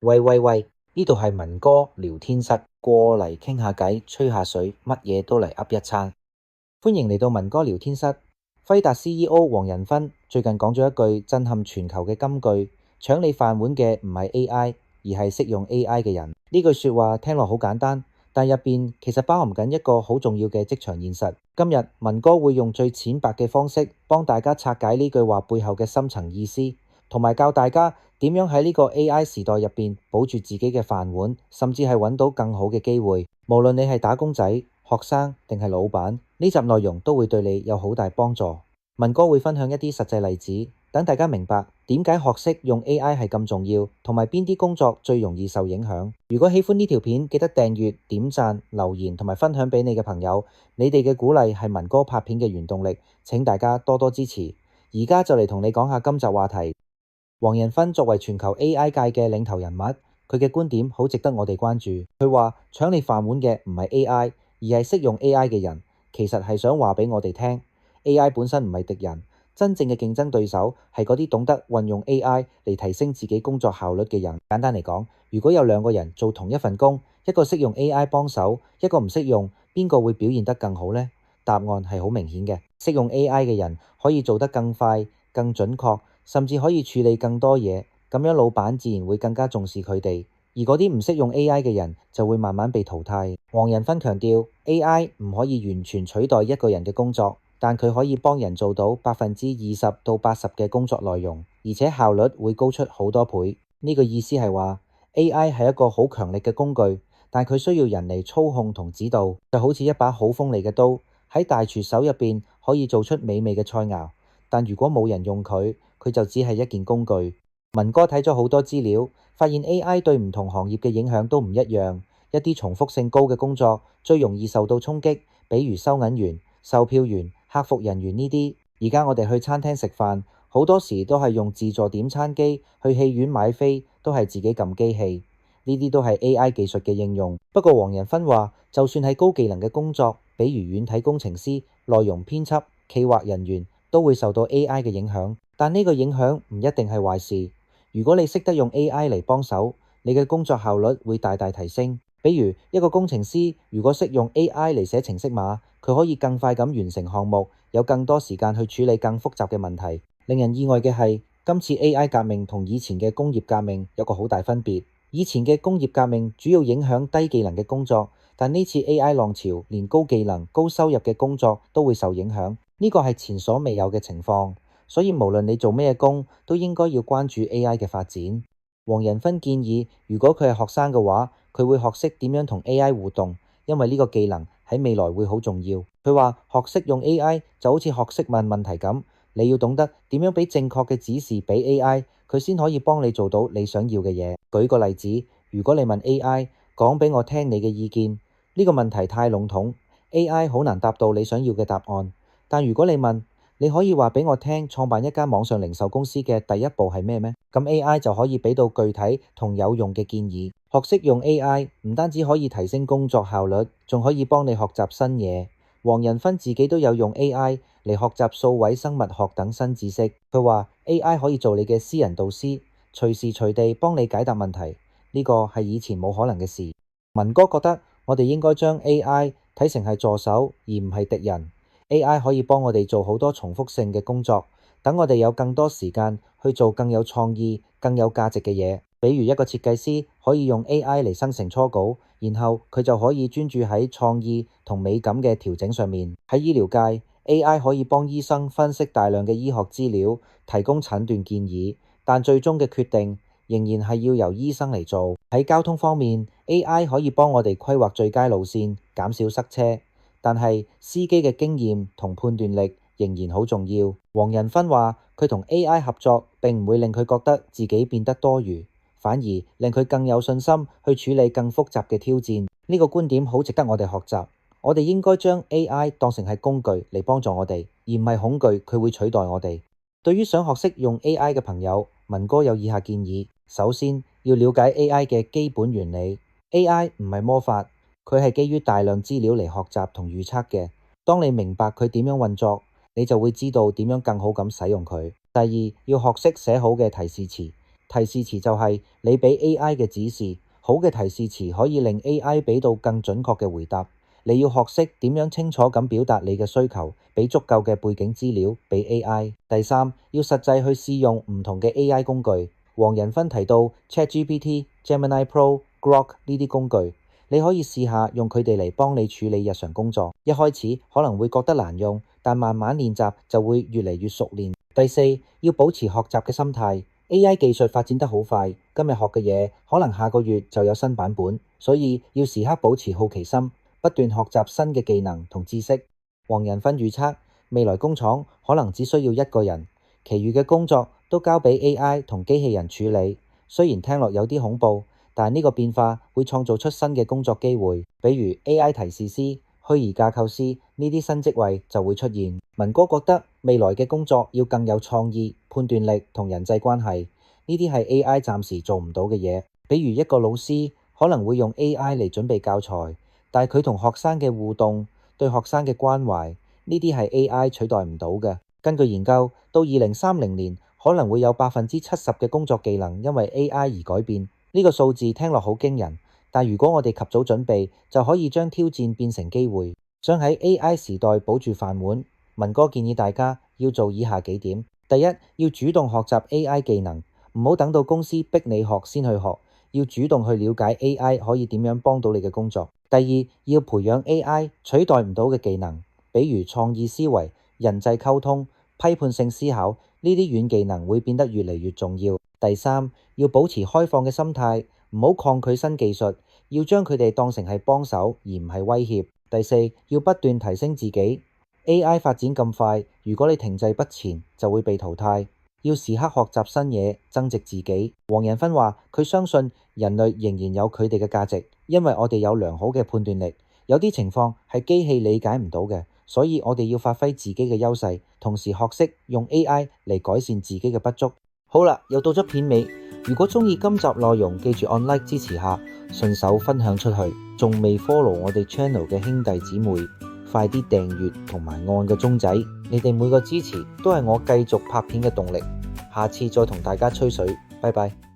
喂喂喂，呢度係文哥聊天室，過嚟傾下偈，吹下水，乜嘢都嚟噏一餐。歡迎嚟到文哥聊天室。輝達 CEO 黃仁勳最近講咗一句震撼全球嘅金句：搶你飯碗嘅唔係 AI，而係識用 AI 嘅人。呢句說話聽落好簡單，但入邊其實包含緊一個好重要嘅職場現實。今日文哥會用最淺白嘅方式幫大家拆解呢句話背後嘅深層意思，同埋教大家點樣喺呢個 AI 時代入邊保住自己嘅飯碗，甚至係揾到更好嘅機會。無論你係打工仔、學生定係老闆，呢集內容都會對你有好大幫助。文哥會分享一啲實際例子，等大家明白點解學識用 AI 係咁重要，同埋邊啲工作最容易受影響。如果喜歡呢條片，記得訂閱、點讚、留言同埋分享俾你嘅朋友。你哋嘅鼓勵係文哥拍片嘅原動力，請大家多多支持。而家就嚟同你講下今集話題。黃仁勳作為全球 AI 界嘅領頭人物，佢嘅觀點好值得我哋關注。佢話搶你飯碗嘅唔係 AI，而係識用 AI 嘅人。其實係想話俾我哋聽，AI 本身唔係敵人，真正嘅競爭對手係嗰啲懂得運用 AI 嚟提升自己工作效率嘅人。簡單嚟講，如果有兩個人做同一份工，一個識用 AI 幫手，一個唔識用，邊個會表現得更好呢？答案係好明顯嘅，識用 AI 嘅人可以做得更快、更準確，甚至可以處理更多嘢，咁樣老闆自然會更加重視佢哋。而嗰啲唔識用 AI 嘅人就會慢慢被淘汰。黃仁勳強調，AI 唔可以完全取代一個人嘅工作，但佢可以幫人做到20%到80%嘅工作內容，而且效率會高出好多倍。呢個意思係話，AI 係一個好強力嘅工具，但佢需要人嚟操控同指導，就好似一把好鋒利嘅刀，喺大廚手入邊可以做出美味嘅菜肴，但如果冇人用佢，佢就只係一件工具。文哥睇咗好多資料，發現 AI 對唔同行業嘅影響都唔一樣。一啲重複性高嘅工作最容易受到衝擊，比如收銀員、售票員、客服人員呢啲。而家我哋去餐廳食飯，好多時都係用自助點餐機，去戲院買飛都係自己撳機器。呢啲都係 AI 技術嘅應用。不過黃仁勳話，就算係高技能嘅工作，比如軟體工程師、內容編輯、企劃人員，都會受到 AI 嘅影響。但呢個影響唔一定係壞事。如果你識得用 AI 嚟幫手，你嘅工作效率會大大提升。比如一個工程師如果識用 AI 嚟寫程式碼，佢可以更快咁完成項目，有更多時間去處理更複雜嘅問題。令人意外嘅係，今次 AI 革命同以前嘅工業革命有個好大分別。以前嘅工業革命主要影響低技能嘅工作，但呢次 AI 浪潮，連高技能、高收入嘅工作都會受影響。呢個係前所未有嘅情況。所以無論你做咩工，都應該要關注 AI 嘅發展。黃仁勳建議，如果佢係學生嘅話，佢會學識點樣同 AI 互動，因為呢個技能喺未來會好重要。佢話學識用 AI 就好似學識問問題咁，你要懂得點樣俾正確嘅指示俾 AI，佢先可以幫你做到你想要嘅嘢。舉個例子，如果你問 AI 講俾我聽你嘅意見，呢個問題太籠統，AI 好難答到你想要嘅答案。但如果你問，你可以話俾我聽，創辦一間網上零售公司嘅第一步係咩咩？咁 AI 就可以俾到具體同有用嘅建議。學識用 AI 唔單止可以提升工作效率，仲可以幫你學習新嘢。黃仁勳自己都有用 AI 嚟學習數位生物學等新知識。佢話 AI 可以做你嘅私人導師，隨時隨地幫你解答問題。呢個係以前冇可能嘅事。文哥覺得我哋應該將 AI 睇成係助手，而唔係敵人。AI 可以幫我哋做好多重複性嘅工作，等我哋有更多時間去做更有創意、更有價值嘅嘢。比如一個設計師可以用 AI 嚟生成初稿，然後佢就可以專注喺創意同美感嘅調整上面。喺醫療界，AI 可以幫醫生分析大量嘅醫學資料，提供診斷建議，但最終嘅決定仍然係要由醫生嚟做。喺交通方面，AI 可以幫我哋規劃最佳路線，減少塞車。但係司機嘅經驗同判斷力仍然好重要。黃仁勳話：佢同 AI 合作並唔會令佢覺得自己變得多餘，反而令佢更有信心去處理更複雜嘅挑戰。呢個觀點好值得我哋學習。我哋應該將 AI 當成係工具嚟幫助我哋，而唔係恐懼佢會取代我哋。對於想學識用 AI 嘅朋友，文哥有以下建議：首先，要了解 AI 嘅基本原理。AI 唔係魔法。佢係基於大量資料嚟學習同預測嘅。當你明白佢點樣運作，你就會知道點樣更好咁使用佢。第二，要學識寫好嘅提示詞。提示詞就係你俾 AI 嘅指示，好嘅提示詞可以令 AI 俾到更準確嘅回答。你要學識點樣清楚咁表達你嘅需求，俾足夠嘅背景資料俾 AI。第三，要實際去試用唔同嘅 AI 工具。黃仁勳提到 ChatGPT、Gemini Pro、Grok 呢啲工具，你可以試下用佢哋嚟幫你處理日常工作。一開始可能會覺得難用，但慢慢練習就會越嚟越熟練。第四，要保持學習嘅心態。AI 技術發展得好快，今日學嘅嘢可能下個月就有新版本，所以要時刻保持好奇心，不斷學習新嘅技能同知識。黃仁勳預測未來工廠可能只需要一個人，其餘嘅工作都交俾 AI 同機器人處理。雖然聽落有啲恐怖，但呢個變化會創造出新嘅工作機會，比如 AI 提示師、虛擬架構師呢啲新職位就會出現。文哥覺得未來嘅工作要更有創意、判斷力同人際關係，呢啲係 AI 暫時做唔到嘅嘢。比如一個老師可能會用 AI 嚟準備教材，但係佢同學生嘅互動、對學生嘅關懷，呢啲係 AI 取代唔到嘅。根據研究，到2030年可能會有70%嘅工作技能因為 AI 而改變。呢個數字聽落好驚人，但如果我哋及早準備，就可以將挑戰變成機會。想喺 AI 時代保住飯碗，文哥建議大家要做以下幾點：第一，要主動學習 AI 技能，唔好等到公司逼你學先去學，要主動去了解 AI 可以點樣幫到你嘅工作。第二，要培養 AI 取代唔到嘅技能，比如創意思維、人際溝通、批判性思考，呢啲軟技能會變得越嚟越重要。第三，要保持開放嘅心態，唔好抗拒新技術，要將佢哋當成係幫手而唔係威脅。第四，要不斷提升自己。AI 發展咁快，如果你停滯不前，就會被淘汰。要時刻學習新嘢，增值自己。黃仁勳話：佢相信人類仍然有佢哋嘅價值，因為我哋有良好嘅判斷力。有啲情況係機器理解唔到嘅，所以我哋要發揮自己嘅優勢，同時學識用 AI 嚟改善自己嘅不足。好啦，又到咗片尾。如果鍾意今集內容，記住按 like 支持下，順手分享出去。仲未 follow 我哋 channel 嘅兄弟姊妹，快啲訂閱同埋按個鐘仔。你哋每個支持都係我繼續拍片嘅動力。下次再同大家吹水，拜拜。